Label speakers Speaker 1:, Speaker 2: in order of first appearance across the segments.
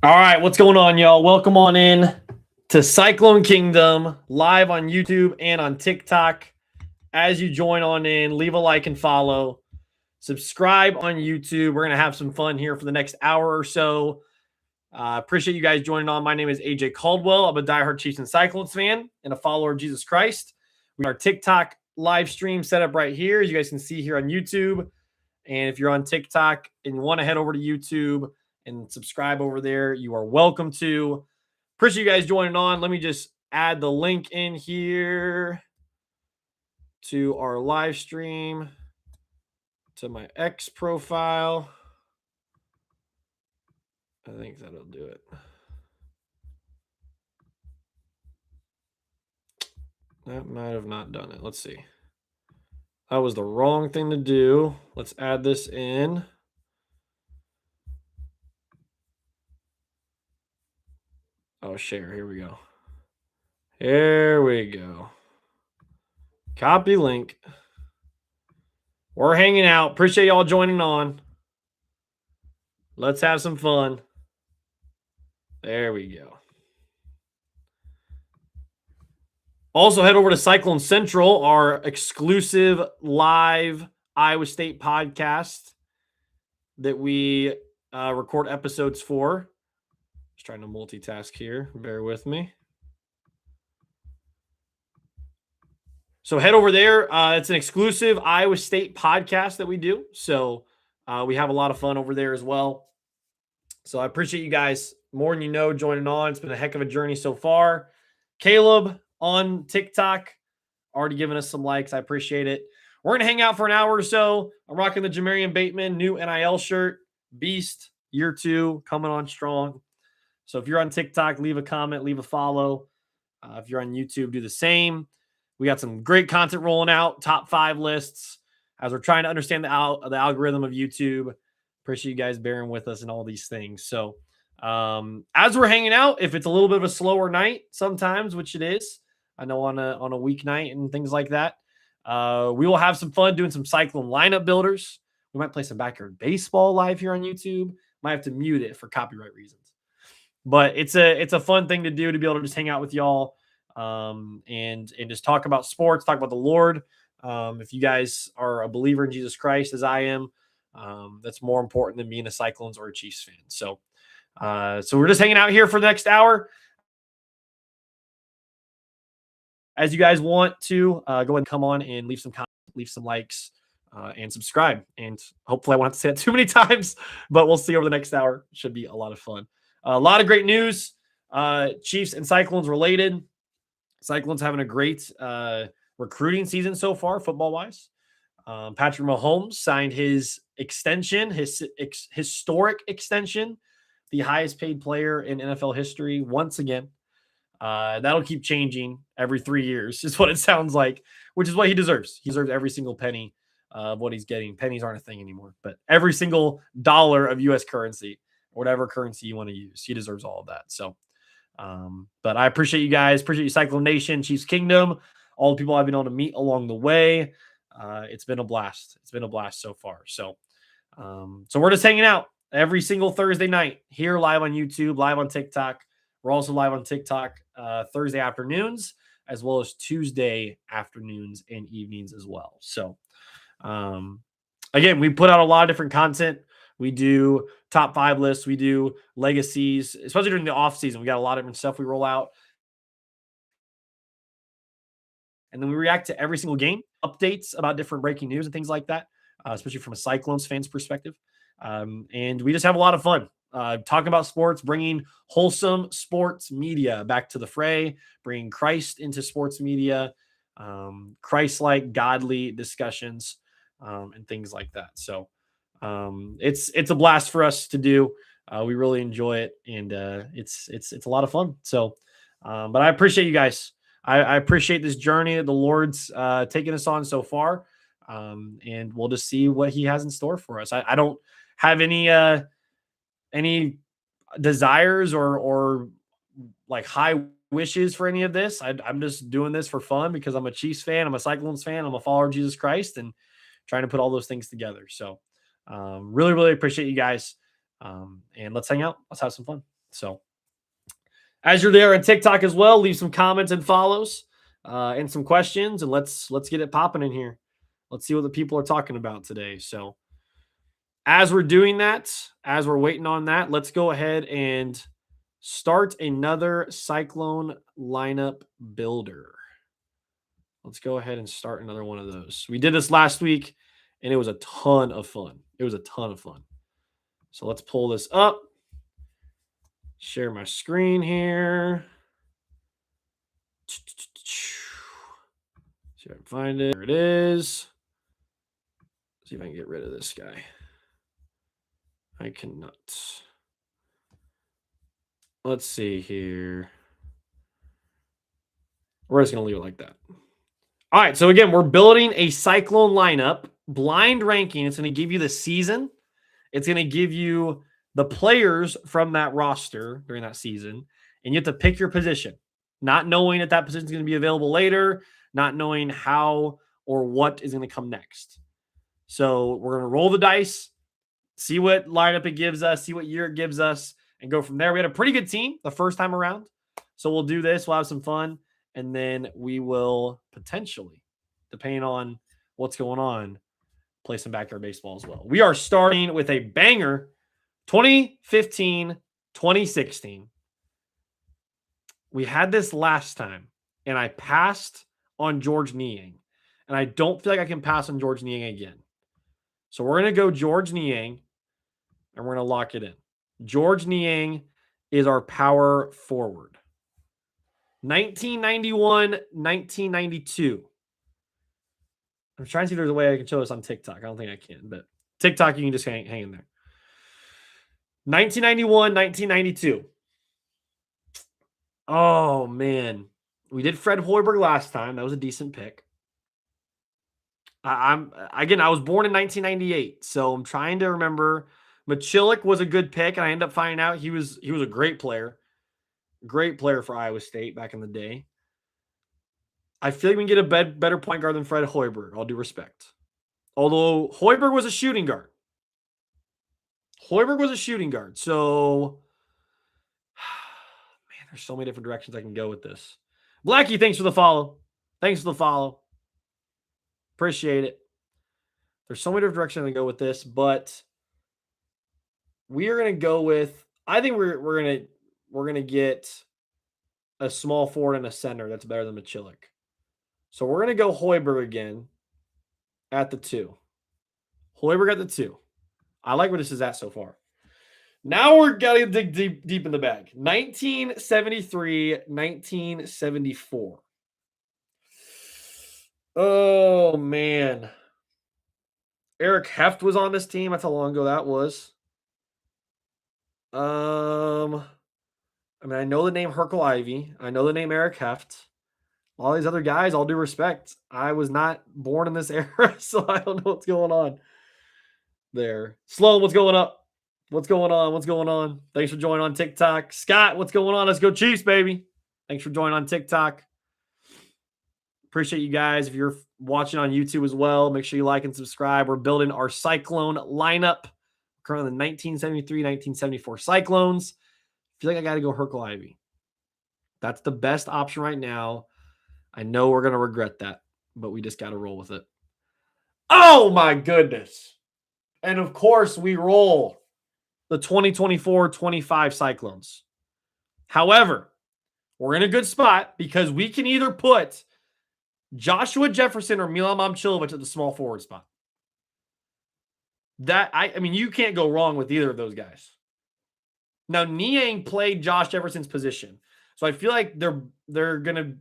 Speaker 1: All right, what's going on, y'all? Welcome on in to Cyclone Kingdom, live on YouTube and on TikTok. As you join on in, leave a like and follow. Subscribe on YouTube. We're going to have some fun here for the next hour or so. Appreciate you guys joining on. My name is AJ Caldwell. I'm a diehard Chiefs and Cyclones fan and a follower of Jesus Christ. We got our TikTok live stream set up right here, as you guys can see here on YouTube. And if you're on TikTok and you want to head over to YouTube and subscribe over there, you are welcome to. Appreciate you guys joining on. Let me just add the link in here to our live stream, to my X profile. I think that'll do it. That might have not done it. Let's see. That was the wrong thing to do. Let's add this in. Oh, share. Here we go. Here we go. Copy link. We're hanging out. Appreciate y'all joining on. Let's have some fun. There we go. Also, head over to Cyclone Central, our exclusive live Iowa State podcast that we record episodes for. Just trying to multitask here. Bear with me. So head over there. It's an exclusive Iowa State podcast that we do. So we have a lot of fun over there as well. So I appreciate you guys more than you know joining on. It's been a heck of a journey so far. Caleb on TikTok, already giving us some likes. I appreciate it. We're going to hang out for an hour or so. I'm rocking the Jamarian Bateman new NIL shirt. Beast, year 2, coming on strong. So if you're on TikTok, leave a comment, leave a follow. If you're on YouTube, do the same. We got some great content rolling out, top 5 lists, as we're trying to understand the algorithm of YouTube. Appreciate you guys bearing with us and all these things. So as we're hanging out, if it's a little bit of a slower night sometimes, which it is, I know on a weeknight and things like that, we will have some fun doing some Cyclone lineup builders. We might play some backyard baseball live here on YouTube. Might have to mute it for copyright reasons. But it's a fun thing to do, to be able to just hang out with y'all and just talk about sports, talk about the Lord. If you guys are a believer in Jesus Christ, as I am, that's more important than being a Cyclones or a Chiefs fan. So we're just hanging out here for the next hour. As you guys want to, go ahead and come on and leave some comments, leave some likes, and subscribe. And hopefully I won't have to say it too many times, but we'll see over the next hour. Should be a lot of fun. A lot of great news. Chiefs and Cyclones related. Cyclones having a great recruiting season so far, football-wise. Patrick Mahomes signed his extension, his historic extension, the highest paid player in NFL history once again. That'll keep changing every 3 years, is what it sounds like, which is what he deserves. He deserves every single penny of what he's getting. Pennies aren't a thing anymore, but every single dollar of U.S. currency, whatever currency you want to use, he deserves all of that. So, but I appreciate you guys. Appreciate you, Cyclone Nation, Chiefs Kingdom, all the people I've been able to meet along the way. It's been a blast. It's been a blast so far. So we're just hanging out every single Thursday night here, live on YouTube, live on TikTok. We're also live on TikTok Thursday afternoons, as well as Tuesday afternoons and evenings as well. So, again, we put out a lot of different content. We do top 5 lists. We do legacies, especially during the off season. We got a lot of different stuff we roll out. And then we react to every single game, updates about different breaking news and things like that, especially from a Cyclones fans perspective. And we just have a lot of fun talking about sports, bringing wholesome sports media back to the fray, bringing Christ into sports media, Christ-like, godly discussions, and things like that. So it's a blast for us to do. We really enjoy it, and it's a lot of fun. So, but I appreciate you guys. I appreciate this journey that the Lord's taken us on so far, and we'll just see what He has in store for us. I don't have any desires or like high wishes for any of this. I'm just doing this for fun because I'm a Chiefs fan, I'm a Cyclones fan, I'm a follower of Jesus Christ, and trying to put all those things together. So really appreciate you guys. And let's hang out. Let's have some fun. So as you're there on TikTok as well, leave some comments and follows and some questions, and let's get it popping in here. Let's see what the people are talking about today. So as we're doing that, as we're waiting on that, let's go ahead and start another Cyclone lineup builder. Let's go ahead and start another one of those. We did this last week, and it was a ton of fun. It was a ton of fun. So let's pull this up. Share my screen here. See if I can find it. There it is. See if I can get rid of this guy. I cannot. Let's see here. We're just going to leave it like that. All right. So again, we're building a Cyclone lineup. Blind ranking. It's going to give you the season. It's going to give you the players from that roster during that season. And you have to pick your position. Not knowing that position is going to be available later. Not knowing how or what is going to come next. So we're going to roll the dice. See what lineup it gives us. See what year it gives us. And go from there. We had a pretty good team the first time around. So we'll do this. We'll have some fun. And then we will potentially, depending on what's going on, play some backyard baseball as well. We are starting with a banger 2015, 2016. We had this last time, and I passed on George Niang. And I don't feel like I can pass on George Niang again. So we're going to go George Niang, and we're going to lock it in. George Niang is our power forward. 1991, 1992. I'm trying to see if there's a way I can show this on TikTok. I don't think I can, but TikTok, you can just hang in there. 1991, 1992. Oh, man. We did Fred Hoiberg last time. That was a decent pick. I was born in 1998, so I'm trying to remember. Machilik was a good pick, and I ended up finding out he was a great player. Great player for Iowa State back in the day. I feel like we can get a better point guard than Fred Hoiberg, all due respect. Although Hoiberg was a shooting guard. So, man, there's so many different directions I can go with this. Blackie, thanks for the follow. Appreciate it. There's so many different directions I can go with this, but we are going to go with, I think we're going to get a small forward and a center that's better than Machilik. So we're going to go Hoiberg again at the 2. Hoiberg at the 2. I like where this is at so far. Now we're going to dig deep in the bag. 1973, 1974. Oh, man. Eric Heft was on this team. That's how long ago that was. I know the name Herkel Ivey. I know the name Eric Heft. All these other guys, all due respect, I was not born in this era, so I don't know what's going on there. Sloan, what's going up? What's going on? Thanks for joining on TikTok. Scott, what's going on? Let's go Chiefs, baby. Thanks for joining on TikTok. Appreciate you guys. If you're watching on YouTube as well, make sure you like and subscribe. We're building our Cyclone lineup. Currently the 1973, 1974 Cyclones. I feel like I got to go Herkel Ivey. That's the best option right now. I know we're going to regret that, but we just got to roll with it. Oh, my goodness. And, of course, we roll the 2024-25 Cyclones. However, we're in a good spot because we can either put Joshua Jefferson or Milan Momcilovic at the small forward spot. You can't go wrong with either of those guys. Now, Niang played Josh Jefferson's position. So I feel like they're going to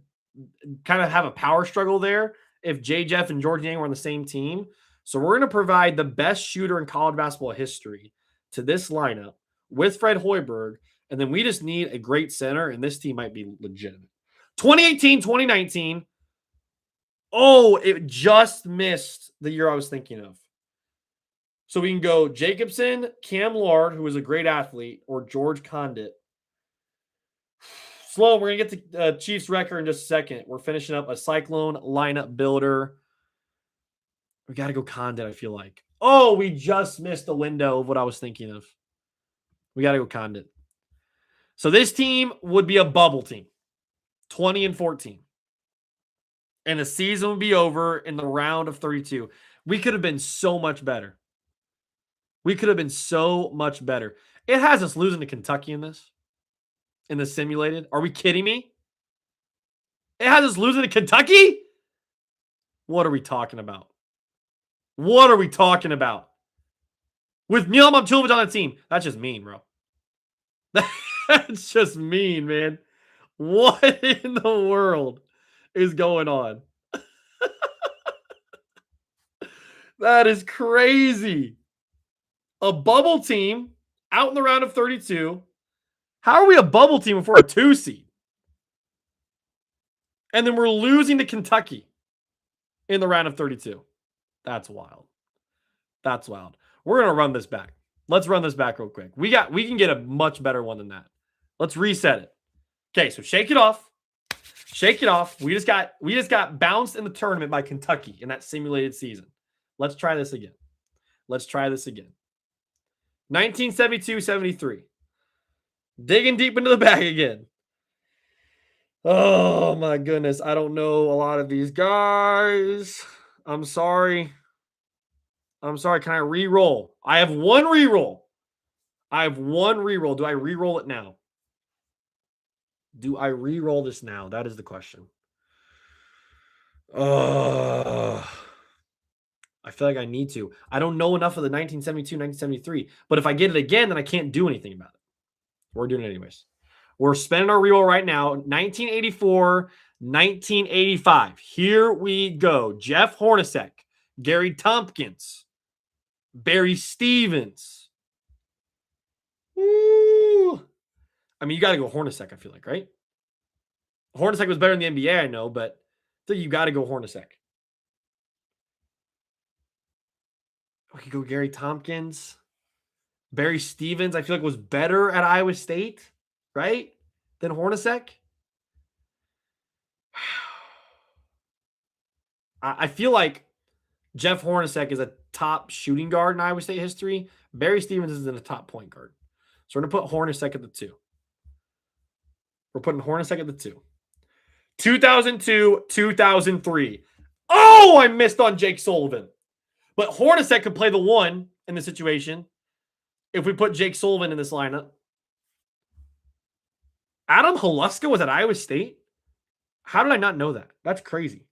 Speaker 1: kind of have a power struggle there if J. Jeff and George Niang were on the same team. So we're going to provide the best shooter in college basketball history to this lineup with Fred Hoiberg. And then we just need a great center, and this team might be legitimate. 2018, 2019. Oh, it just missed the year I was thinking of. So we can go Jacobson, Cam Lard, who is a great athlete, or George Condit. Slow, we're going to get to Chiefs record in just a second. We're finishing up a Cyclone lineup builder. We got to go Condit, I feel like. Oh, we just missed the window of what I was thinking of. We got to go Condit. So this team would be a bubble team, 20-14. And the season would be over in the round of 32. We could have been so much better. We could have been so much better. It has us losing to Kentucky in the simulated. Are we kidding me? It has us losing to Kentucky? What are we talking about? What are we talking about? With Milan Momcilovic on the team. That's just mean, bro. That's just mean, man. What in the world is going on? That is crazy. A bubble team out in the round of 32. How are we a bubble team if we're a 2 seed? And then we're losing to Kentucky in the round of 32. That's wild. That's wild. We're going to run this back. Let's run this back real quick. We can get a much better one than that. Let's reset it. Okay, so shake it off. Shake it off. We just got bounced in the tournament by Kentucky in that simulated season. Let's try this again. Let's try this again. 1972-73. Digging deep into the bag again. Oh my goodness. I don't know a lot of these guys. I'm sorry. I'm sorry. Can I re-roll? I have one re-roll. I have one re-roll. Do I re-roll it now? Do I re-roll this now? That is the question. I feel like I need to. I don't know enough of the 1972, 1973. But if I get it again, then I can't do anything about it. We're doing it anyways. We're spending our reroll right now. 1984, 1985. Here we go. Jeff Hornacek, Gary Tompkins, Barry Stevens. Woo. I mean, you got to go Hornacek, I feel like, right? Hornacek was better in the NBA, I know, but I think you got to go Hornacek. We could go Gary Tompkins. Barry Stevens, I feel like, was better at Iowa State, right? Than Hornacek. I feel like Jeff Hornacek is a top shooting guard in Iowa State history. Barry Stevens is in the top point guard. So we're going to put Hornacek at the 2. We're putting Hornacek at the 2. 2002, 2003. Oh, I missed on Jake Sullivan. But Hornacek could play the 1 in the situation if we put Jake Sullivan in this lineup. Adam Haluska was at Iowa State? How did I not know that? That's crazy.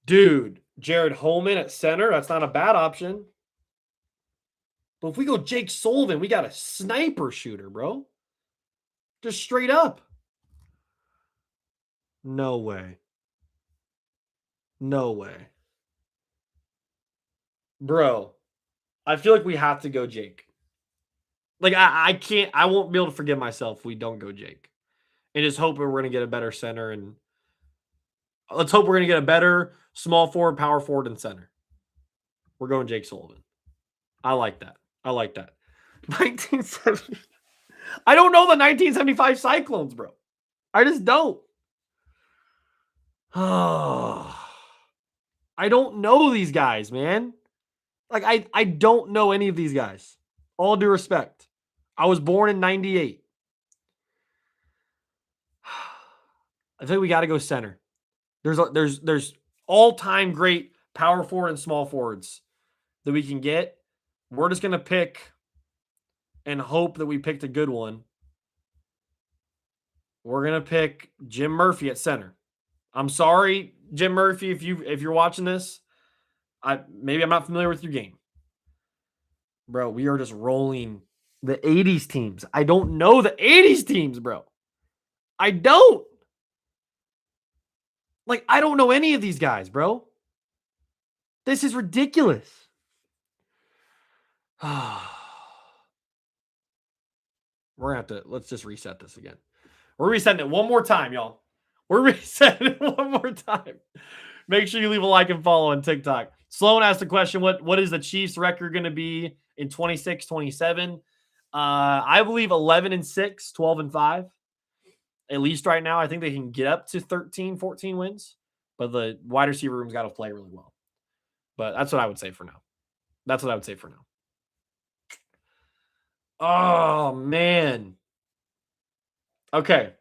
Speaker 1: Dude, Jared Holman at center. That's not a bad option. But if we go Jake Sullivan, we got a sniper shooter, bro. Just straight up. No way. No way. Bro, I feel like we have to go Jake. Like, I can't, I won't be able to forgive myself if we don't go Jake. And just hope we're going to get a better center. And let's hope we're going to get a better small forward, power forward, and center. We're going Jake Sullivan. I like that. I like that. 1970. I don't know the 1975 Cyclones, bro. I just don't. I don't know these guys, man. Like, I don't know any of these guys. All due respect. I was born in 98. I think we got to go center. There's all-time great power forward and small forwards that we can get. We're just going to pick and hope that we picked a good one. We're going to pick Jim Murphy at center. I'm sorry, Jim Murphy, if you're watching this. Maybe I'm not familiar with your game. Bro, we are just rolling the 80s teams. I don't know the 80s teams, bro. I don't. Like, I don't know any of these guys, bro. This is ridiculous. We're going to have to, let's just reset this again. We're resetting it one more time, y'all. We're resetting it one more time. Make sure you leave a like and follow on TikTok. Sloan asked the question, what is the Chiefs record going to be in 26-27? I believe 11-6, 12-5. At least right now, I think they can get up to 13, 14 wins. But the wide receiver room's got to play really well. But that's what I would say for now. That's what I would say for now. Oh, man. Okay.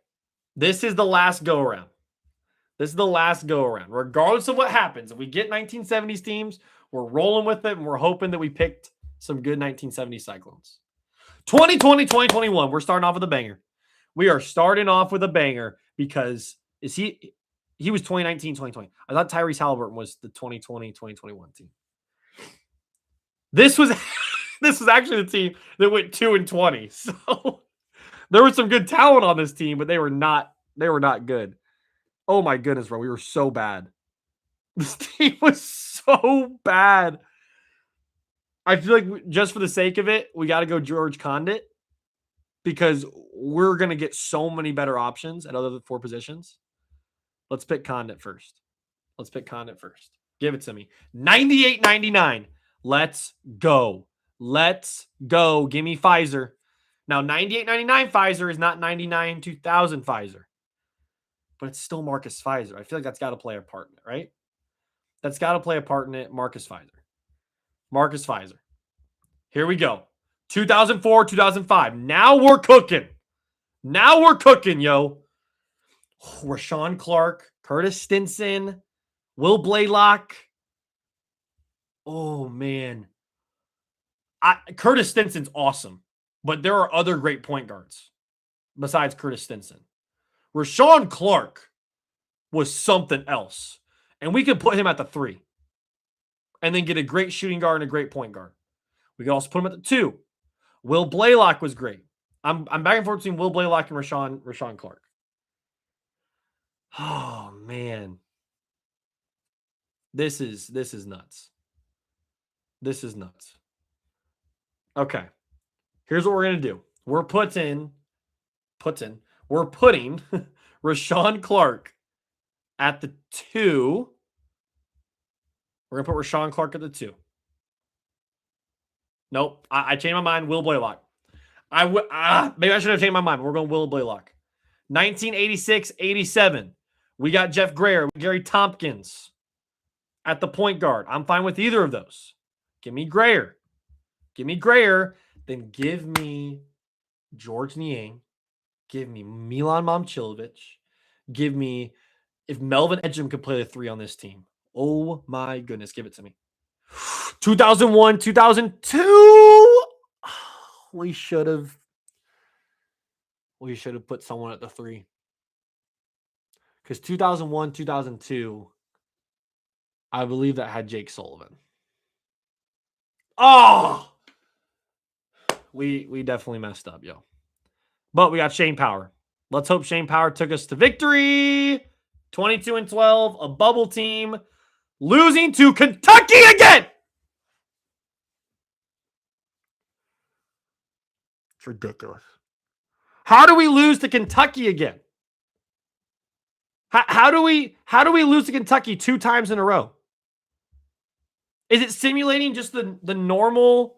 Speaker 1: This is the last go around. This is the last go around. Regardless of what happens, if we get 1970s teams, we're rolling with it and we're hoping that we picked some good 1970s Cyclones. 2020, 2021, we're starting off with a banger. We are starting off with a banger because he was 2019, 2020. I thought Tyrese Halliburton was the 2020, 2021 team. This was this was actually the team that went 2-20. So there was some good talent on this team, but they were not good. Oh my goodness, bro. We were so bad. This team was so bad. I feel like just for the sake of it, we got to go George Condit because we're going to get so many better options at other 4 positions. Let's pick Condit first. Give it to me. 98-99. Let's go. Give me Pfizer. Now, 98-99 Pfizer is not 99-2000 Pfizer. But it's still Marcus Pfizer. I feel like that's got to play a part in it, right? That's got to play a part in it. Marcus Pfizer. Here we go. 2004, 2005. Now we're cooking, yo. Rashawn Clark, Curtis Stinson, Will Blaylock. Oh, man. Curtis Stinson's awesome, but there are other great point guards besides Curtis Stinson. Rashawn Clark was something else, and we could put him at the 3 and then get a great shooting guard and a great point guard. We could also put him at the 2. Will Blaylock was great. I'm back and forth between Will Blaylock and Rashawn Clark. Oh, man. This is nuts. Okay. Here's what we're going to do. We're putting Rashawn Clark at the 2. We're going to put Rashawn Clark at the 2. Nope. I changed my mind. Will Blaylock. Maybe I should have changed my mind. We're going Will Blaylock. 1986-87. We got Jeff Grayer, Gary Tompkins at the point guard. I'm fine with either of those. Give me Grayer. Then give me George Niang. Give me Milan Momcilovic. Give me, if Melvin Ejim could play the 3 on this team. Oh my goodness. Give it to me. 2001, 2002. We should have put someone at the 3. Because 2001, 2002, I believe that had Jake Sullivan. Oh! We definitely messed up, yo. But we got Shane Power. Let's hope Shane Power took us to victory. 22-12, a bubble team, losing to Kentucky again. It's ridiculous. How do we lose to Kentucky again? How do we lose to Kentucky 2 times in a row? Is it simulating just the normal?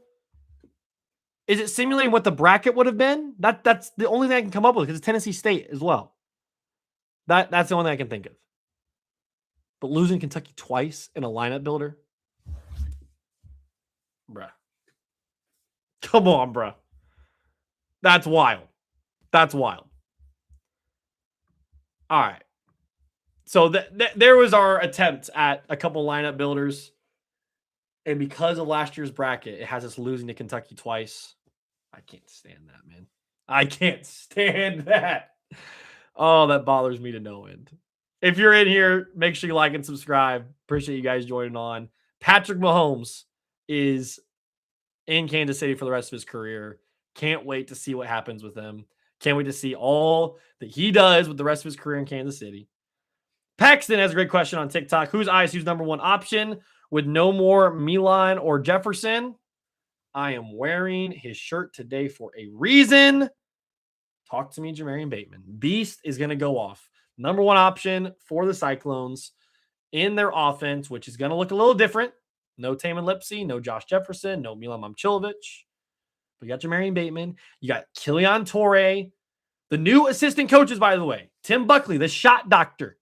Speaker 1: Is it simulating what the bracket would have been? That's the only thing I can come up with because it's Tennessee State as well. That's the only thing I can think of. But losing Kentucky twice in a lineup builder? Bruh. Come on, bruh. That's wild. All right. So there was our attempt at a couple lineup builders. And because of last year's bracket, it has us losing to Kentucky twice. I can't stand that, man. I can't stand that. Oh, that bothers me to no end. If you're in here, make sure you like and subscribe. Appreciate you guys joining on. Patrick Mahomes is in Kansas City for the rest of his career. Can't wait to see what happens with him. Can't wait to see all that he does with the rest of his career in Kansas City. Paxton has a great question on TikTok. Who's ISU's number 1 option with no more Milan or Jefferson? I am wearing his shirt today for a reason. Talk to me, Jamarian Bateman. Beast is going to go off. Number 1 option for the Cyclones in their offense, which is going to look a little different. No Taman Lipsy, no Josh Jefferson, no Milan Momcilovic. But you got Jamarian Bateman. You got Kilian Torre. The new assistant coaches, by the way. Tim Buckley, the shot doctor.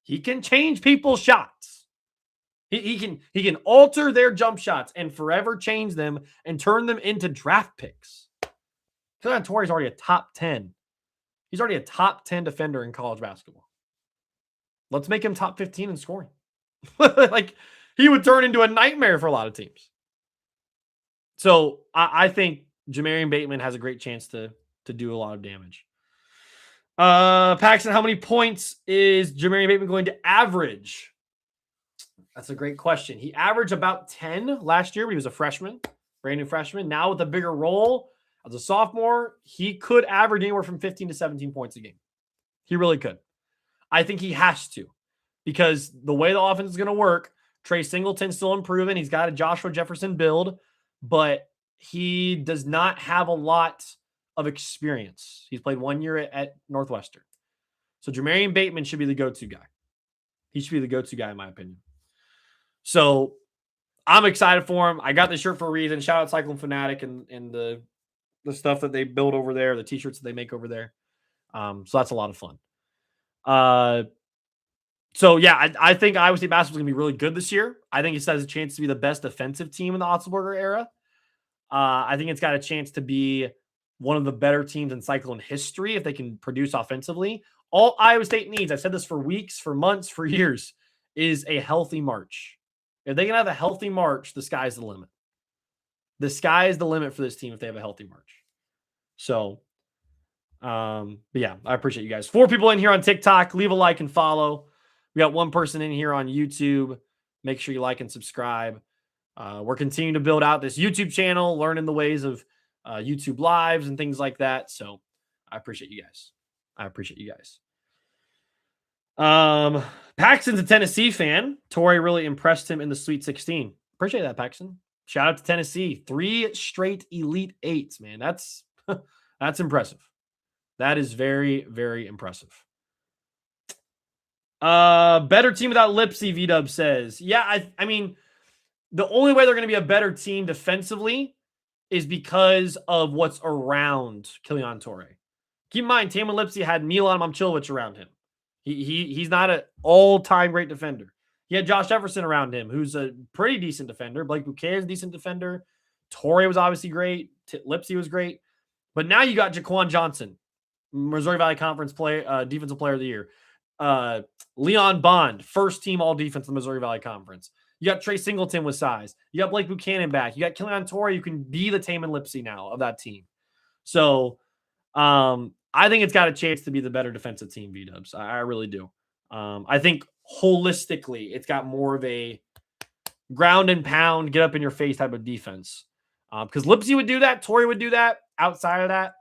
Speaker 1: He can change people's shots. He can alter their jump shots and forever change them and turn them into draft picks. Kilian Torre is already a top 10 He's already a top 10 defender in college basketball. Let's make him top 15 in scoring. Like, he would turn into a nightmare for a lot of teams. So I think Jamarian Bateman has a great chance to do a lot of damage. Paxton, how many points is Jamarian Bateman going to average? That's a great question. He averaged about 10 last year when he was a freshman, brand new freshman. Now with a bigger role as a sophomore, he could average anywhere from 15 to 17 points a game. He really could. I think he has to, because the way the offense is going to work, Trey Singleton's still improving. He's got a Joshua Jefferson build, but he does not have a lot of experience. He's played 1 year at Northwestern. So Jamarian Bateman should be the go-to guy. He should be the go-to guy, in my opinion. So I'm excited for him. I got this shirt for a reason. Shout out Cyclone Fanatic and the stuff that they build over there, the t-shirts that they make over there. So that's a lot of fun. So yeah, I think Iowa State basketball is going to be really good this year. I think it has a chance to be the best defensive team in the Otzelberger era. I think it's got a chance to be one of the better teams in Cyclone history if they can produce offensively. All Iowa State needs, I've said this for weeks, for months, for years, is a healthy March. If they can have a healthy March, the sky's the limit. The sky is the limit for this team if they have a healthy March. So, but yeah, I appreciate you guys. 4 people in here on TikTok. Leave a like and follow. We got 1 person in here on YouTube. Make sure you like and subscribe. We're continuing to build out this YouTube channel, learning the ways of YouTube lives and things like that. So I appreciate you guys. Paxton's a Tennessee fan. Torrey really impressed him in the Sweet 16. Appreciate that, Paxton. Shout out to Tennessee. 3 straight Elite Eights, man. That's impressive. That is very, very impressive. Better team without Lipsy, V-Dub says. Yeah, I mean, the only way they're going to be a better team defensively is because of what's around Kilian Torrey. Keep in mind, Taman Lipsy had Milan Momcilovic around him. He's not an all-time great defender. He had Josh Jefferson around him, who's a pretty decent defender. Blake Bouquet is a decent defender. Torrey was obviously great. Lipsy was great. But now you got Jaquan Johnson, Missouri Valley Conference Defensive Player of the Year. Leon Bond, first team all defense in the Missouri Valley Conference. You got Trey Singleton with size. You got Blake Buchanan back. You got Kilian Torrey. You can be the Taman Lipsy now of that team. So I think it's got a chance to be the better defensive team, V-Dubs. I really do. I think holistically, it's got more of a ground and pound, get up in your face type of defense. Because Lipsy would do that. Torrey would do that. Outside of that,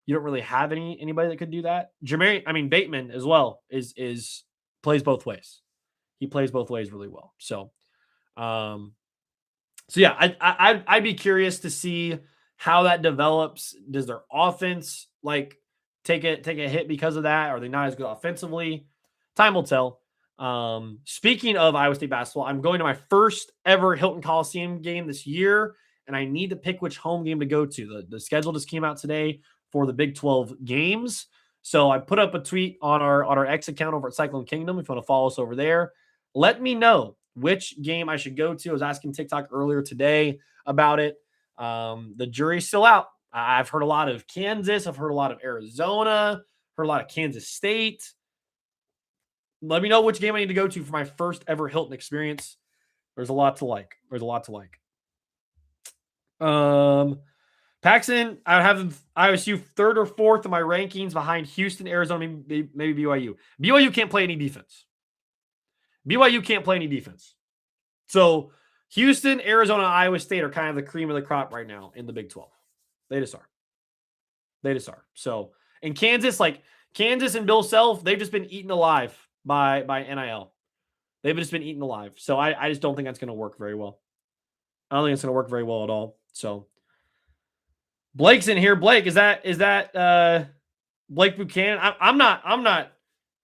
Speaker 1: you don't really have anybody that could do that. Bateman as well is plays both ways. He plays both ways really well. So yeah, I'd be curious to see how that develops. Does their offense take a hit because of that? Are they not as good offensively? Time will tell. Speaking of Iowa State basketball, I'm going to my first ever Hilton Coliseum game this year, and I need to pick which home game to go to. The schedule just came out today for the Big 12 games. So I put up a tweet on our X account over at Cyclone Kingdom. If you want to follow us over there, let me know which game I should go to. I was asking TikTok earlier today about it. The jury's still out. I've heard a lot of Kansas. I've heard a lot of Arizona. Heard a lot of Kansas State. Let me know which game I need to go to for my first ever Hilton experience. There's a lot to like. Paxton, I have ISU 3rd or 4th in my rankings behind Houston, Arizona, maybe BYU. BYU can't play any defense. So Houston, Arizona, Iowa State are kind of the cream of the crop right now in the Big 12. They just are. So, and Kansas and Bill Self, they've just been eaten alive by NIL. They've just been eaten alive. So I just don't think that's going to work very well. I don't think it's going to work very well at all. So Blake's in here. Blake, is that Blake Buchanan? I'm not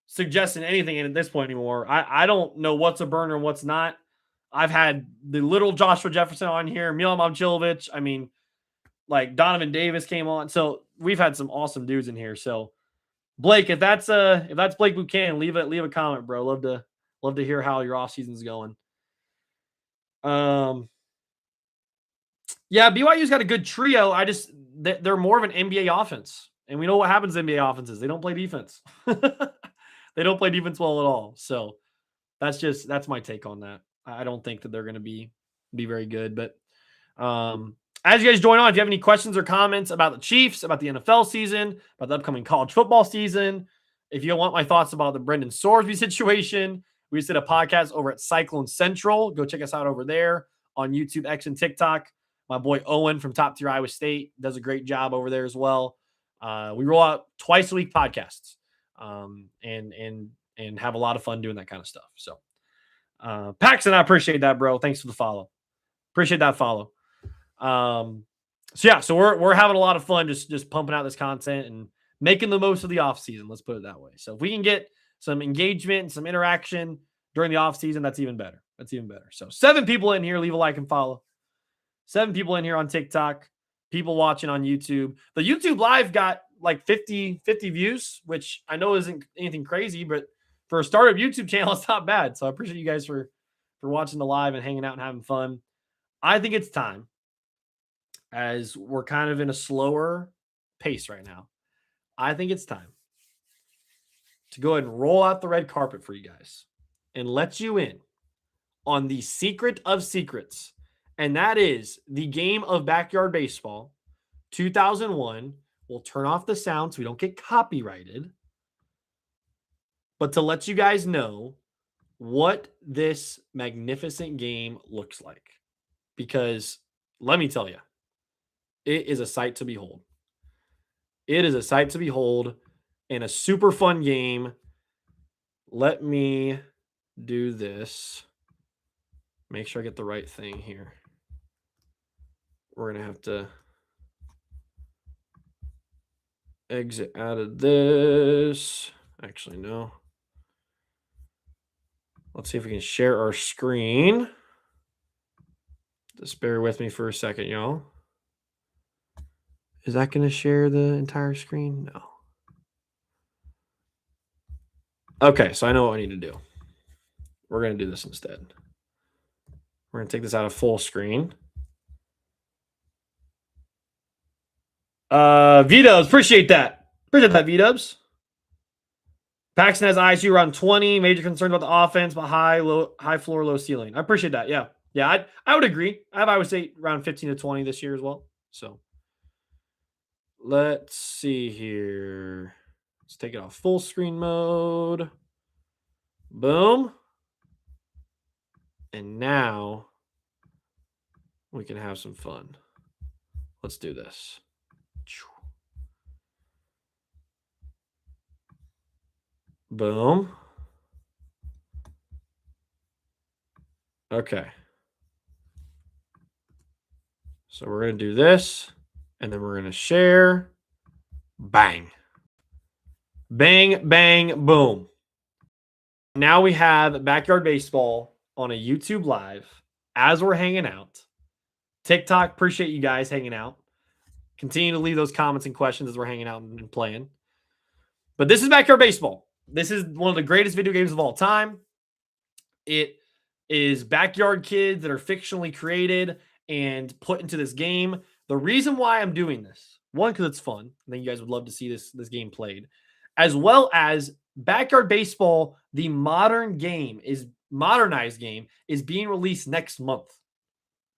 Speaker 1: suggesting anything at this point anymore. I don't know what's a burner and what's not. I've had the little Joshua Jefferson on here, Milan Momcilovic. I mean, Donovan Davis came on. So we've had some awesome dudes in here. So Blake, if that's Blake Buchanan, leave a comment, bro. Love to hear how your off season's going. Yeah, BYU's got a good trio. They're more of an NBA offense. And we know what happens in NBA offenses. They don't play defense. They don't play defense well at all. So that's my take on that. I don't think that they're going to be very good. But as you guys join on, if you have any questions or comments about the Chiefs, about the NFL season, about the upcoming college football season, if you want my thoughts about the Brendan Sorsby situation, we just did a podcast over at Cyclones Central. Go check us out over there on YouTube, X, and TikTok. My boy Owen from Top Tier Iowa State does a great job over there as well. We roll out twice a week podcasts and have a lot of fun doing that kind of stuff. So, Paxton, I appreciate that, bro. Thanks for the follow. Appreciate that follow. So we're having a lot of fun just pumping out this content and making the most of the off season. Let's put it that way. So if we can get some engagement and some interaction during the off season, that's even better. So 7 people in here, leave a like and follow. 7 people in here on TikTok, people watching on YouTube. The YouTube live got like 50 views, which I know isn't anything crazy, but for a startup YouTube channel, it's not bad. So I appreciate you guys for watching the live and hanging out and having fun. I think it's time, as we're kind of in a slower pace right now. I think it's time to go ahead and roll out the red carpet for you guys and let you in on the secret of secrets. And that is the game of Backyard Baseball 2001. We'll turn off the sound so we don't get copyrighted. But to let you guys know what this magnificent game looks like. Because let me tell you, it is a sight to behold. It is a sight to behold and a super fun game. Let me do this. Make sure I get the right thing here. We're going to have to exit out of this. Actually, no. Let's see if we can share our screen. Just bear with me for a second, y'all. Is that going to share the entire screen? No. Okay, so I know what I need to do. We're going to do this instead. We're going to take this out of full screen. V-Dubs, appreciate that. Appreciate that, V-Dubs. Paxton has ISU around 20. Major concerns about the offense, but high floor, low ceiling. I appreciate that. Yeah, I would agree. I would say around 15 to 20 this year as well. So let's see here. Let's take it off full screen mode. Boom. And now we can have some fun. Let's do this. Boom. Okay. So we're going to do this, and then we're going to share. Bang. Bang, bang, boom. Now we have Backyard Baseball on a YouTube Live as we're hanging out. TikTok, appreciate you guys hanging out. Continue to leave those comments and questions as we're hanging out and playing. But this is Backyard Baseball. This is one of the greatest video games of all time. It is backyard kids that are fictionally created and put into this game. The reason why I'm doing this, one, because it's fun. I think you guys would love to see this game played. As well as Backyard Baseball, the modernized game is being released next month.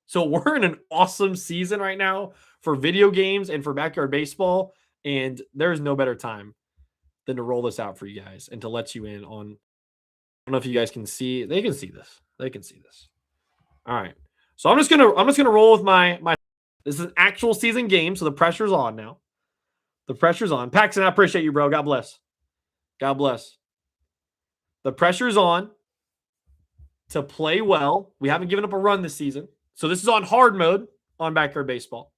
Speaker 1: So we're in an awesome season right now for video games and for Backyard Baseball. And there's no better time than to roll this out for you guys and to let you in on. I don't know if you guys can see. They can see this. All right. So I'm just gonna roll with my. This is an actual season game, so the pressure's on now. The pressure's on. Paxton, I appreciate you, bro. God bless. God bless. The pressure's on to play well. We haven't given up a run this season. So this is on hard mode on Backyard Baseball.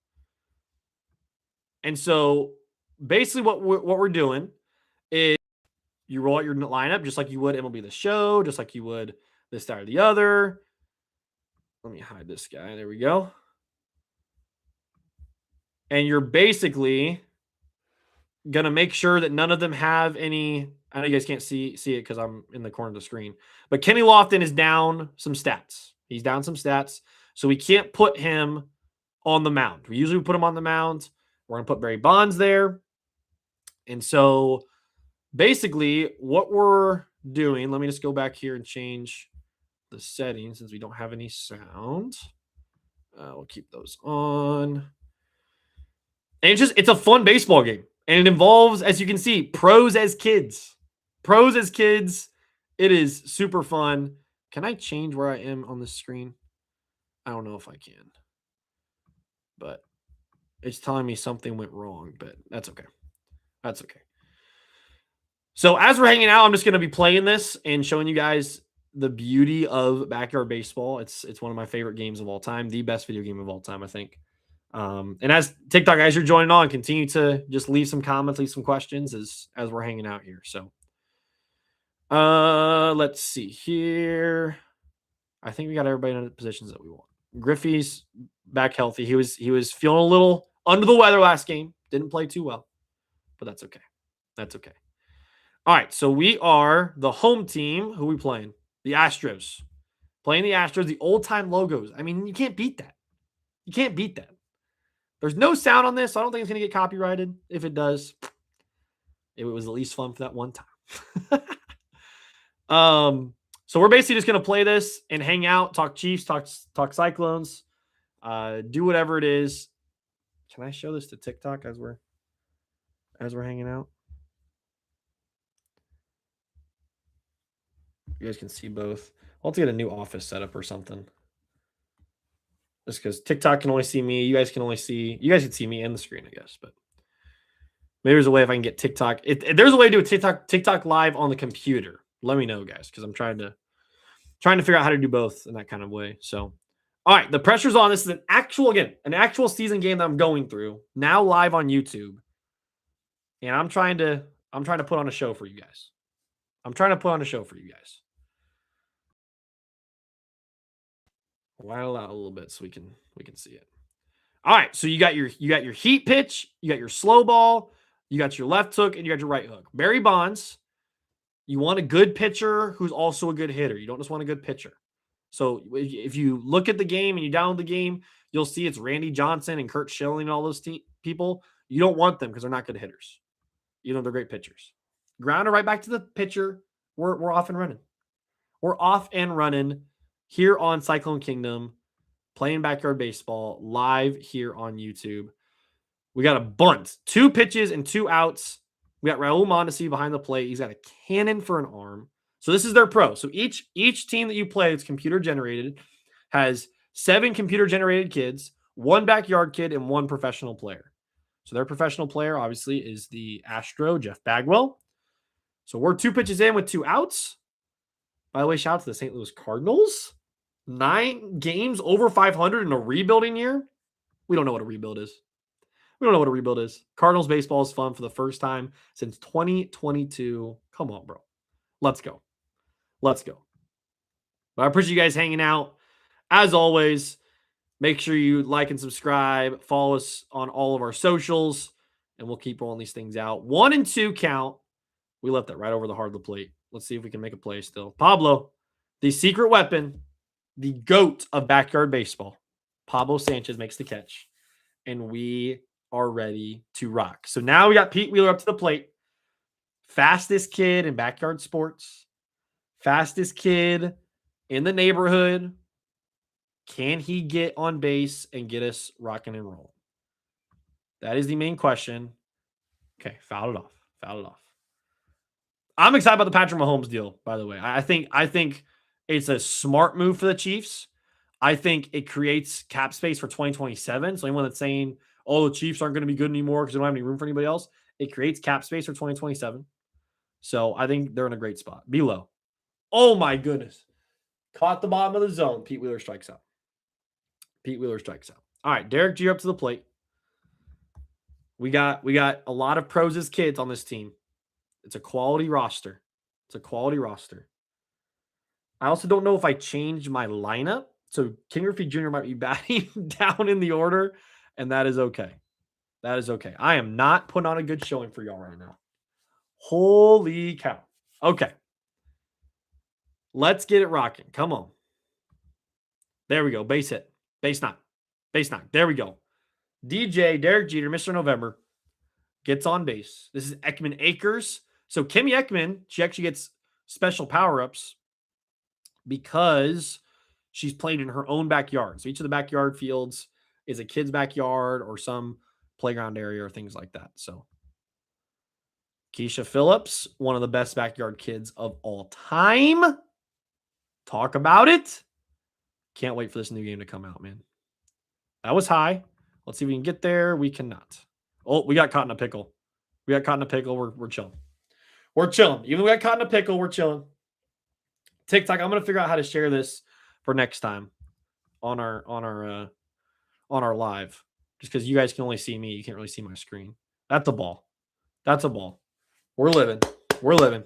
Speaker 1: And so basically what we're doing is you roll out your lineup just like you would MLB The Show, just like you would this, that, or the other. Let me hide this guy. There we go. And you're basically going to make sure that none of them have any. I know you guys can't see it because I'm in the corner of the screen. But Kenny Lofton is down some stats. He's down some stats. So we can't put him on the mound. We usually put him on the mound. We're going to put Barry Bonds there. And so basically what we're doing, let me just go back here and change the settings since we don't have any sound. We'll keep those on. And it's a fun baseball game. And it involves, as you can see, pros as kids. Pros as kids. It is super fun. Can I change where I am on the screen? I don't know if I can. But it's telling me something went wrong, but that's okay. That's okay. So as we're hanging out, I'm just going to be playing this and showing you guys the beauty of backyard baseball. It's one of my favorite games of all time, the best video game of all time, I think. And as TikTok guys, you're joining on, continue to just leave some comments, leave some questions as we're hanging out here. So let's see here. I think we got everybody in the positions that we want. Griffey's back healthy. He was feeling a little under the weather last game. Didn't play too well, but that's okay. That's okay. All right, so we are the home team. Who are we playing? The Astros. Playing the Astros, the old-time logos. I mean, you can't beat that. You can't beat that. There's no sound on this, so I don't think it's going to get copyrighted. If it does, it was at least fun for that one time. So we're basically just going to play this and hang out, talk Chiefs, talk Cyclones, do whatever it is. Can I show this to TikTok as we're hanging out? You guys can see both. I'll have to get a new office setup or something. Just because TikTok can only see me. You guys can see me and the screen, I guess. But maybe there's a way if I can get TikTok. There's a way to do a TikTok live on the computer. Let me know, guys, because I'm trying to figure out how to do both in that kind of way. So, all right, the pressure's on. This is an actual season game that I'm going through now live on YouTube, and I'm trying to put on a show for you guys. While out a little bit so we can see it. All right, so you got your heat pitch, you got your slow ball, you got your left hook, and you got your right hook. Barry Bonds, you want a good pitcher who's also a good hitter. You don't just want a good pitcher. So if you look at the game and you download the game, you'll see it's Randy Johnson and Kurt Schilling and all those people. You don't want them because they're not good hitters. You know, they're great pitchers. Grounder right back to the pitcher. We're off and running. We're off and running here on Cyclone Kingdom, playing backyard baseball live here on YouTube. We got a bunt, 2 pitches and 2 outs. We got Raul Mondesi behind the plate. He's got a cannon for an arm. So this is their pro. So each team that you play that's computer generated has 7 computer generated kids, 1 backyard kid, and 1 professional player. So their professional player obviously is the Astro, Jeff Bagwell. So we're 2 pitches in with 2 outs. By the way, shout out to the St. Louis Cardinals. 9 games over 500 in a rebuilding year. We don't know what a rebuild is. Cardinals baseball is fun for the first time since 2022. Come on, bro. Let's go. But I appreciate you guys hanging out. As always, make sure you like and subscribe. Follow us on all of our socials, and we'll keep rolling these things out. 1 and 2 count. We left that right over the heart of the plate. Let's see if we can make a play still. Pablo, the secret weapon, the GOAT of backyard baseball. Pablo Sanchez makes the catch, and we are ready to rock. So now we got Pete Wheeler up to the plate. Fastest kid in backyard sports. Fastest kid in the neighborhood. Can he get on base and get us rocking and rolling? That is the main question. Okay, fouled it off. I'm excited about the Patrick Mahomes deal, by the way. I think it's a smart move for the Chiefs. I think it creates cap space for 2027. So anyone that's saying, oh, the Chiefs aren't going to be good anymore because they don't have any room for anybody else, it creates cap space for 2027. So I think they're in a great spot. Be low. Oh, my goodness. Caught the bottom of the zone. Pete Wheeler strikes out. All right, Derek Jeter up to the plate. We got a lot of pros as kids on this team. It's a quality roster. I also don't know if I changed my lineup. So King Griffey Jr. might be batting down in the order, and that is okay. I am not putting on a good showing for y'all right now. Holy cow. Okay. Let's get it rocking. Come on. There we go. Base hit. Base knock. There we go. DJ, Derek Jeter, Mr. November. gets on base. This is Ekman Akers. So Kimmy Ekman, she actually gets special power-ups because she's playing in her own backyard. So each of the backyard fields is a kid's backyard or some playground area or things like that. So Keisha Phillips, one of the best backyard kids of all time. Talk about it. Can't wait for this new game to come out, man. That was high. Let's see if we can get there. We cannot. Oh, we got caught in a pickle. We're chilling. We're chilling. Even though we got caught in a pickle, we're chilling. TikTok, I'm gonna figure out how to share this for next time on our live. Just because you guys can only see me, you can't really see my screen. That's a ball. That's a ball. We're living. We're living.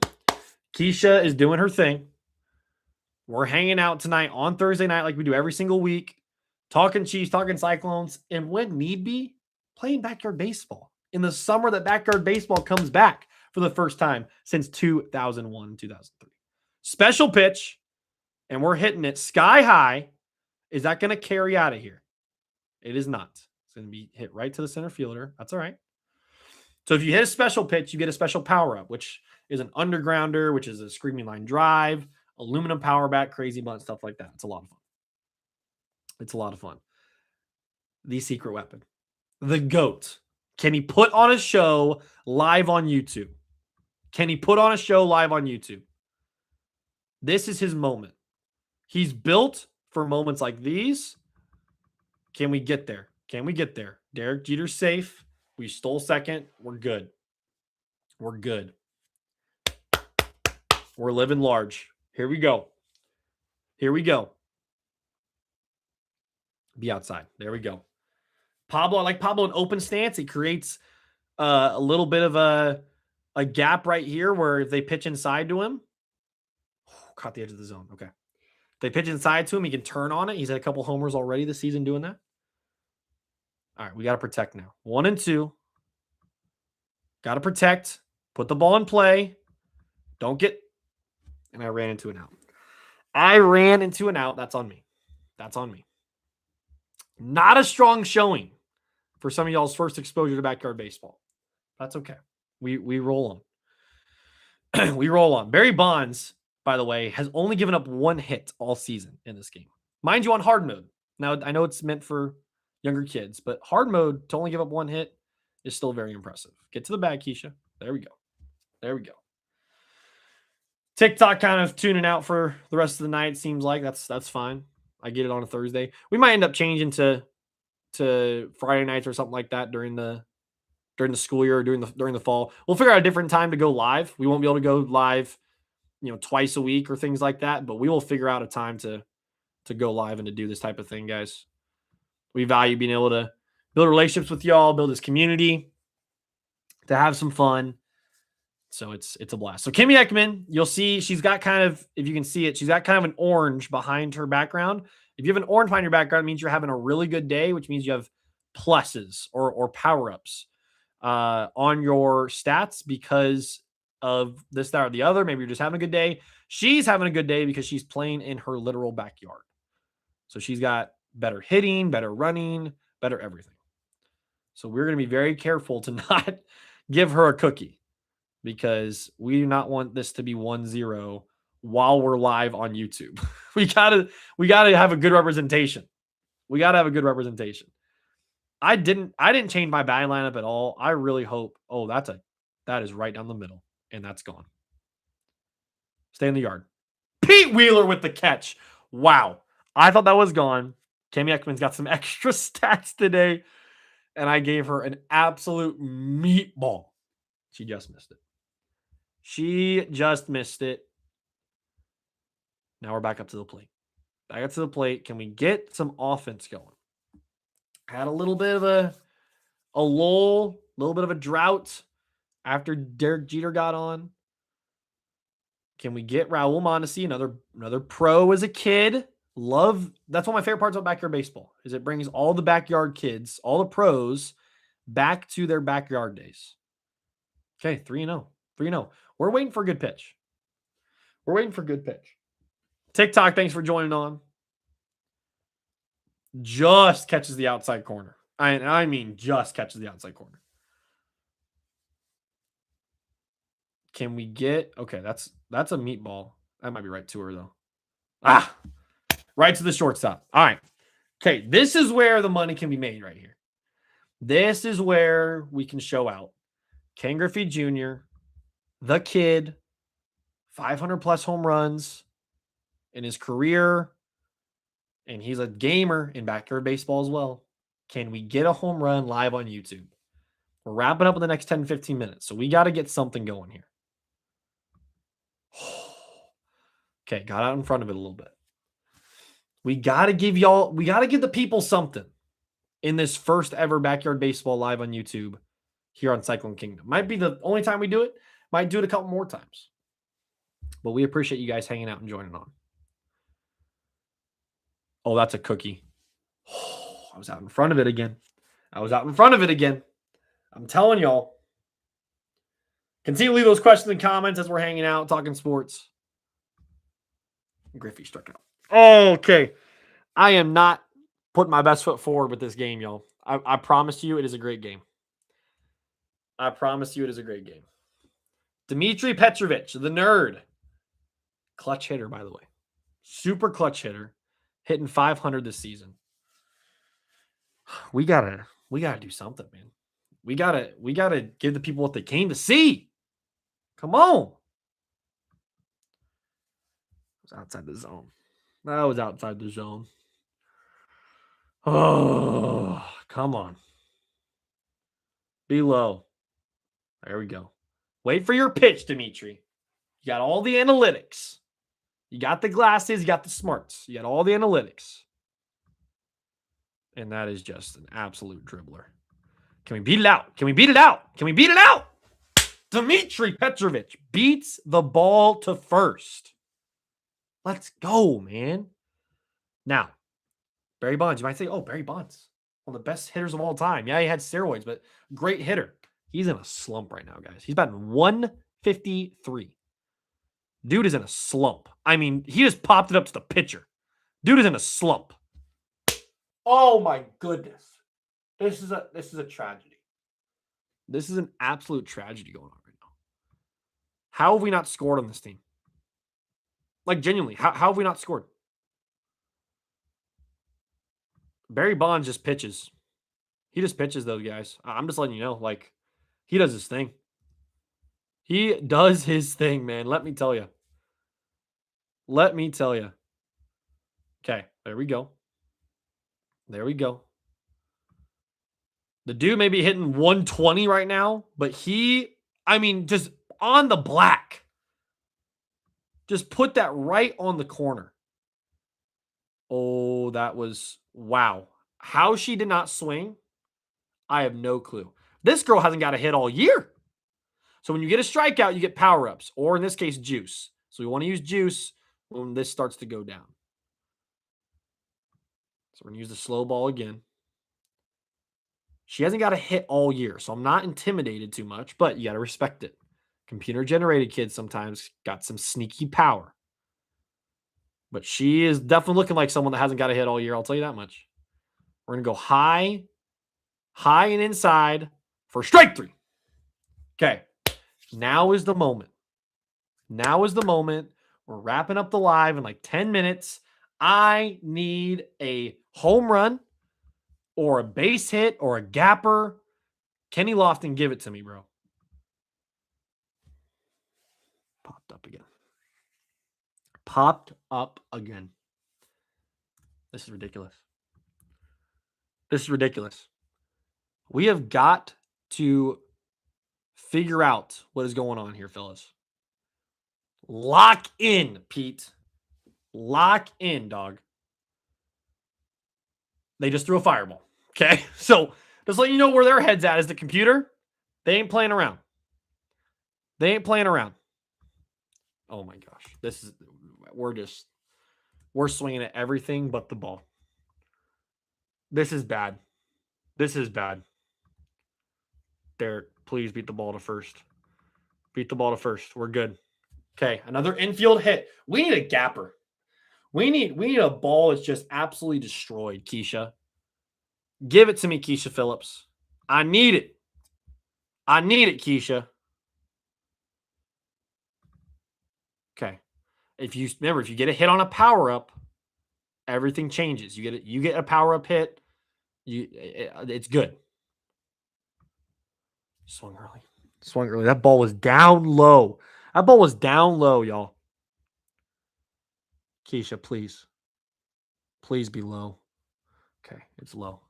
Speaker 1: Keisha is doing her thing. We're hanging out tonight on Thursday night like we do every single week. Talking Chiefs, talking Cyclones, and when need be, playing backyard baseball. In the summer that backyard baseball comes back for the first time since 2001, 2003. Special pitch, and we're hitting it sky high. Is that going to carry out of here? It is not. It's going to be hit right to the center fielder. That's all right. So if you hit a special pitch, you get a special power-up, which is an undergrounder, which is a screaming line drive, aluminum power bat, crazy bunt, stuff like that. It's a lot of fun. It's a lot of fun. The secret weapon. The GOAT. Can he put on a show live on YouTube? Can he put on a show live on YouTube? This is his moment. He's built for moments like these. Can we get there? Can we get there? Derek Jeter's safe. We stole second. We're good. We're good. We're living large. Here we go. Here we go. Be outside. There we go. Pablo, I like Pablo in open stance. He creates a little bit of a gap right here where if they pitch inside to him, caught the edge of the zone. Okay. If they pitch inside to him, he can turn on it. He's had a couple homers already this season doing that. All right, we got to protect now. 1 and 2. Got to protect. Put the ball in play. Don't get... And I ran into an out. That's on me. That's on me. Not a strong showing for some of y'all's first exposure to backyard baseball. That's okay. We roll on. We roll on. Barry Bonds, by the way, has only given up 1 hit all season in this game. Mind you, on hard mode. Now, I know it's meant for younger kids, but hard mode to only give up 1 hit is still very impressive. Get to the bag, Keisha. There we go. There we go. TikTok kind of tuning out for the rest of the night. Seems like that's fine. I get it on a Thursday. We might end up changing to Friday nights or something like that during the school year or during the fall. We'll figure out a different time to go live. We won't be able to go live, twice a week or things like that, but we will figure out a time to go live and to do this type of thing, guys. We value being able to build relationships with y'all, build this community, to have some fun. So it's a blast. So Kimmy Ekman, you'll see she's got kind of, if you can see it, she's got kind of an orange behind her background. If you have an orange behind your background, it means you're having a really good day, which means you have pluses or power-ups on your stats because of this, that, or the other. Maybe you're just having a good day. She's having a good day because she's playing in her literal backyard. So she's got better hitting, better running, better everything. So we're going to be very careful to not give her a cookie, because we do not want this to be 1-0 while we're live on YouTube. We gotta have a good representation. We gotta have a good representation. I didn't change my batting lineup at all. I really hope. Oh, that is right down the middle, and that's gone. Stay in the yard. Pete Wheeler with the catch. Wow. I thought that was gone. Kimmy Ekman's got some extra stats today, and I gave her an absolute meatball. She just missed it. She just missed it. Now we're back up to the plate. Back up to the plate. Can we get some offense going? Had a little bit of a lull, a little bit of a drought after Derek Jeter got on. Can we get Raul Mondesi, another pro as a kid? That's one of my favorite parts about backyard baseball, is it brings all the backyard kids, all the pros, back to their backyard days. Okay, 3-0. 3-0. We're waiting for a good pitch. TikTok, thanks for joining on. Just catches the outside corner. I mean, just catches the outside corner. Can we get okay? That's a meatball. That might be right to her though. Right to the shortstop. All right. Okay, this is where the money can be made right here. This is where we can show out. Ken Griffey Jr., the kid, 500 plus home runs in his career, and he's a gamer in backyard baseball as well. Can we get a home run live on YouTube? We're wrapping up in the next 10, 15 minutes, so we got to get something going here. Okay, got out in front of it a little bit. We got to give the people something in this first ever backyard baseball live on YouTube here on Cyclone Kingdom. Might be the only time we do it. Might do it a couple more times. But we appreciate you guys hanging out and joining on. Oh, that's a cookie. Oh, I was out in front of it again. I'm telling y'all. Continue to leave those questions and comments as we're hanging out, talking sports. Griffey struck out. Okay. I am not putting my best foot forward with this game, y'all. I promise you it is a great game. Dmitry Petrovich, the nerd. Clutch hitter, by the way. Super clutch hitter. Hitting 500 this season. We gotta do something, man. We gotta give the people what they came to see. Come on. It was outside the zone. That was outside the zone. Oh, come on. Be low. There we go. Wait for your pitch, Dimitri. You got all the analytics. You got the glasses. You got the smarts. You got all the analytics. And that is just an absolute dribbler. Can we beat it out? Dmitry Petrovich beats the ball to first. Let's go, man. Now, Barry Bonds. You might say, oh, Barry Bonds, one of the best hitters of all time. Yeah, he had steroids, but great hitter. He's in a slump right now, guys. He's batting 153. Dude is in a slump. I mean, he just popped it up to the pitcher. Dude is in a slump. Oh my goodness. This is a tragedy. This is an absolute tragedy going on right now. How have we not scored on this team? Like, genuinely, how have we not scored? Barry Bonds just pitches. He just pitches, though, guys. I'm just letting you know. Like, he does his thing. He does his thing, man. Let me tell you. Okay, there we go. The dude may be hitting 120 right now, but just on the black. Just put that right on the corner. Oh, that was, wow. How she did not swing, I have no clue. This girl hasn't got a hit all year. So when you get a strikeout, you get power-ups, or in this case, juice. So we want to use juice when this starts to go down. So we're going to use the slow ball again. She hasn't got a hit all year, so I'm not intimidated too much, but you got to respect it. Computer-generated kids sometimes got some sneaky power. But she is definitely looking like someone that hasn't got a hit all year, I'll tell you that much. We're going to go high and inside for strike 3. Okay. Now is the moment. We're wrapping up the live in like 10 minutes. I need a home run or a base hit or a gapper. Kenny Lofton, give it to me, bro. Popped up again. This is ridiculous. We have got to figure out what is going on here, fellas. Lock in, Pete. Lock in, dog. They just threw a fireball. Okay? So, just let you know where their head's at is the computer. They ain't playing around. Oh my gosh. We're swinging at everything but the ball. This is bad. Derek, please beat the ball to first. We're good. Okay, another infield hit. We need a gapper. We need a ball that's just absolutely destroyed, Keisha. Give it to me, Keisha Phillips. I need it, Keisha. If you get a hit on a power up, everything changes. You get a power up hit, it's good. Swung early. That ball was down low. Y'all. Keisha, please. Please be low. Okay, it's low.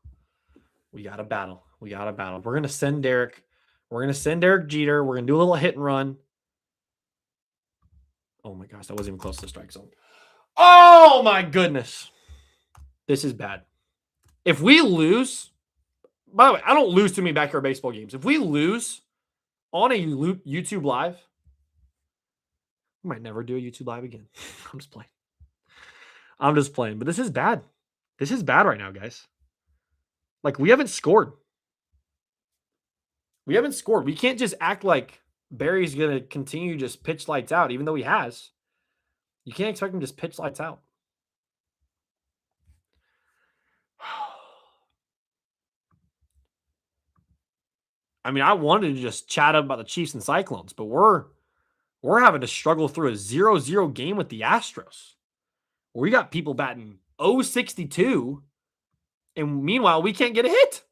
Speaker 1: We got to battle. We're going to send Derek. We're going to send Derek Jeter. We're going to do a little hit and run. Oh my gosh, that wasn't even close to the strike zone. Oh my goodness. This is bad. If we lose, by the way, I don't lose too many backyard baseball games. If we lose on a YouTube live, we might never do a YouTube live again. I'm just playing. But this is bad. This is bad right now, guys. Like, we haven't scored. We can't just act like Barry's going to continue just pitch lights out, even though he has. You can't expect him to just pitch lights out. I mean, I wanted to just chat about the Chiefs and Cyclones, but we're having to struggle through a 0-0 game with the Astros. We got people batting 0.62, and meanwhile, we can't get a hit.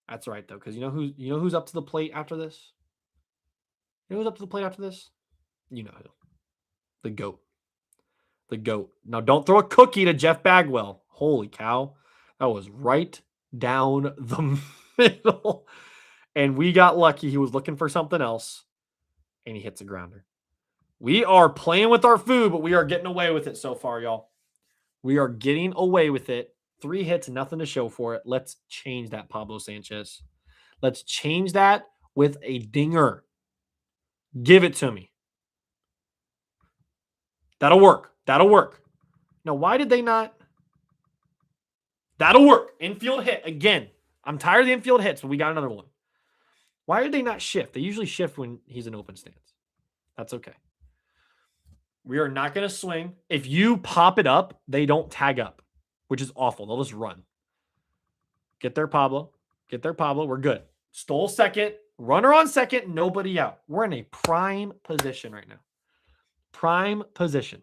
Speaker 1: That's right, though, because you know who's up to the plate after this? You know who's up to the plate after this? You know who. The GOAT. The GOAT. Now, don't throw a cookie to Jeff Bagwell. Holy cow. That was right down the middle. And we got lucky. He was looking for something else, and he hits a grounder. We are playing with our food, but we are getting away with it so far, y'all. We are getting away with it. 3 hits, nothing to show for it. Let's change that, Pablo Sanchez. Let's change that with a dinger. Give it to me. That'll work. Now, why did they not? That'll work. Infield hit. Again, I'm tired of the infield hits, but we got another one. Why did they not shift? They usually shift when he's in open stance. That's okay. We are not going to swing. If you pop it up, they don't tag up, which is awful. They'll just run. Get there, Pablo. We're good. Stole second. Runner on second. Nobody out. We're in a prime position right now. Prime position.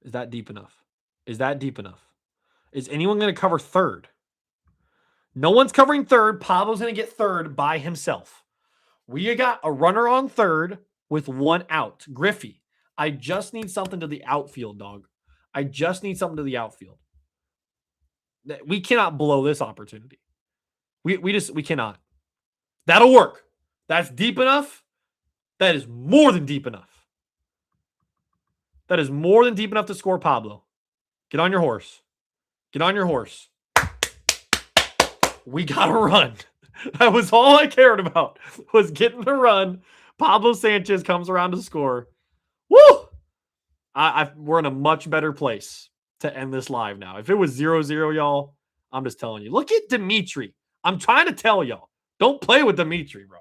Speaker 1: Is that deep enough? Is anyone going to cover third? No one's covering third. Pablo's going to get third by himself. We got a runner on third with 1 out. Griffey, I just need something to the outfield, dog. We cannot blow this opportunity. We cannot. That'll work. That's deep enough. That is more than deep enough. To score Pablo. Get on your horse. We got to run. That was all I cared about, was getting the run. Pablo Sanchez comes around to score. Woo! We're in a much better place to end this live now. If it was 0-0, y'all, I'm just telling you. Look at Dimitri. I'm trying to tell y'all. Don't play with Dimitri, bro.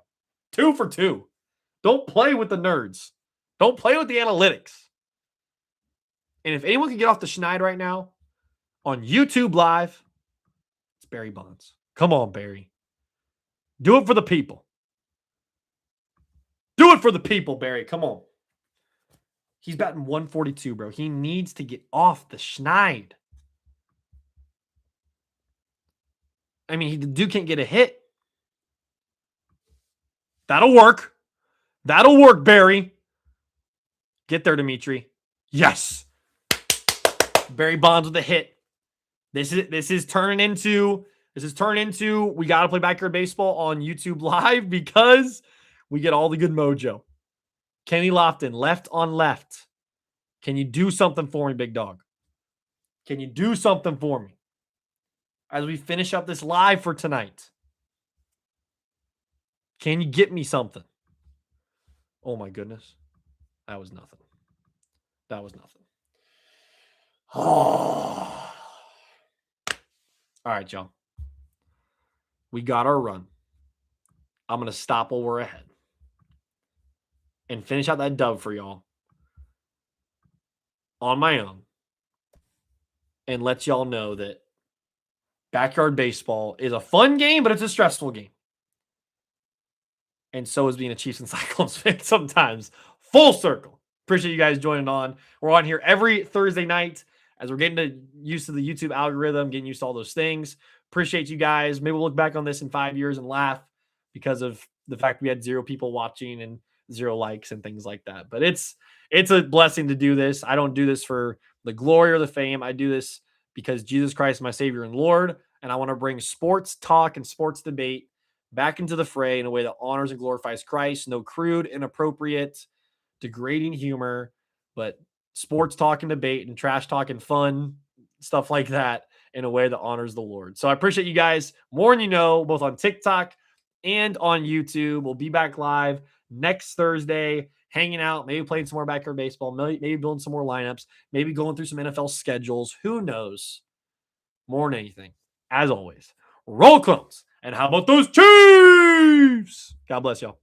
Speaker 1: 2 for 2. Don't play with the nerds. Don't play with the analytics. And if anyone can get off the schneid right now on YouTube Live, it's Barry Bonds. Come on, Barry. Do it for the people. Barry. Come on. He's batting 142, bro. He needs to get off the schneid. I mean, the dude can't get a hit. That'll work. Barry. Get there, Dimitri. Yes. Barry Bonds with a hit. This is turning into we got to play backyard baseball on YouTube Live because we get all the good mojo. Kenny Lofton, left on left. Can you do something for me, big dog? Can you do something for me as we finish up this live for tonight? Can you get me something? Oh, my goodness. That was nothing. Oh. All right, y'all. We got our run. I'm going to stop while we're ahead and finish out that dub for y'all on my own and let y'all know that backyard baseball is a fun game, but it's a stressful game. and so is being a Chiefs and Cyclones fan sometimes. Full circle. Appreciate you guys joining on. We're on here every Thursday night as we're getting used to the YouTube algorithm, getting used to all those things. Appreciate you guys. Maybe we'll look back on this in 5 years and laugh because of the fact we had 0 people watching and 0 likes and things like that. But it's a blessing to do this. I don't do this for the glory or the fame. I do this because Jesus Christ is my Savior and Lord, and I want to bring sports talk and sports debate back into the fray in a way that honors and glorifies Christ. No crude, inappropriate, degrading humor, but sports talk and debate and trash talk and fun, stuff like that in a way that honors the Lord. So I appreciate you guys more than you know, both on TikTok and on YouTube. We'll be back live next Thursday, hanging out, maybe playing some more backyard baseball, maybe building some more lineups, maybe going through some NFL schedules. Who knows? More than anything, as always, roll Clones. And how about those Chiefs? God bless y'all.